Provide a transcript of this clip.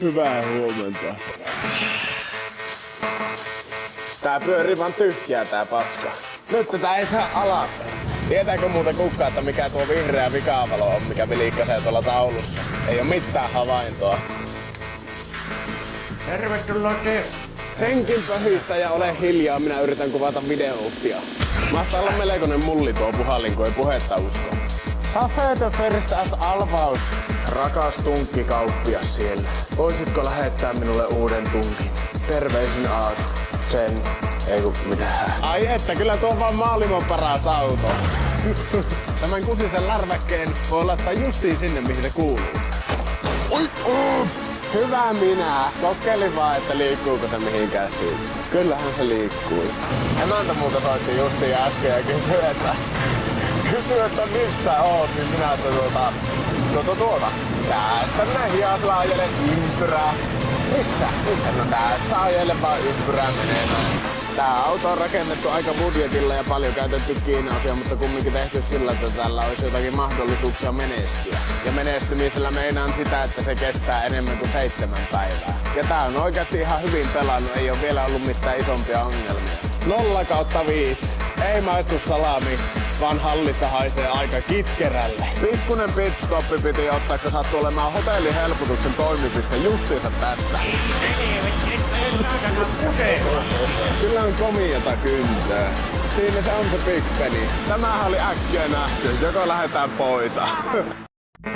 Hyvää huomenta. Tää pyörii vaan tyhjää tää paska. Nyt tätä ei saa alas. Tietääkö muuten kukaan, että mikä tuo vihreä vikavalo on, mikä vilikkasee tuolla taulussa? Ei oo mitään havaintoa. Tervetuloa te. Senkin pöhistä ja ole hiljaa, minä yritän kuvata videoustia. Mahtaa olla melkoinen mulli tuo puhallin, kun ei puhetta usko. Safeto first as alvaus. Rakas tunkkikauppias siellä. Voisitko lähettää minulle uuden tunkin? Terveisin Aatu. Sen. Ei ku mitään. Ai että, kyllä tuo on vaan maailman paras auto. Tämän kusisen lärväkkeen voi laittaa justiin sinne, mihin se kuuluu. Oi, hyvä minä. Kokeilin vaan, että liikkuuko se mihinkään siitä. Kyllähän se liikkuu. Emäntä muuta soitti justiin äsken ja kysyi, että missä oot, niin minä että tuota. Tässä minä hiasella ajelen ympyrää. Missä? No tässä ajelen vaan ympyrää menemään. Tää auto on rakennettu aika budjetilla ja paljon käytetty Kiina-osia, mutta kumminkin tehty sillä, että tällä olisi jotakin mahdollisuuksia menestyä. Ja menestymisellä meinaan sitä, että se kestää enemmän kuin 7 päivää. Ja tää on oikeasti ihan hyvin pelannut, ei ole vielä ollut mitään isompia ongelmia. 0/5. Ei maistu salami, vaan hallissa haisee aika kitkerälle. Pikkunen pitstoppi piti ottaa, että sattuu olemaan hotellihelpotuksen toimipiste justiinsa tässä. Kyllä on komiota kyntää. Siinä se on se pikkeni. Tämähän oli äkkiä nähty, joko lähdetään pois.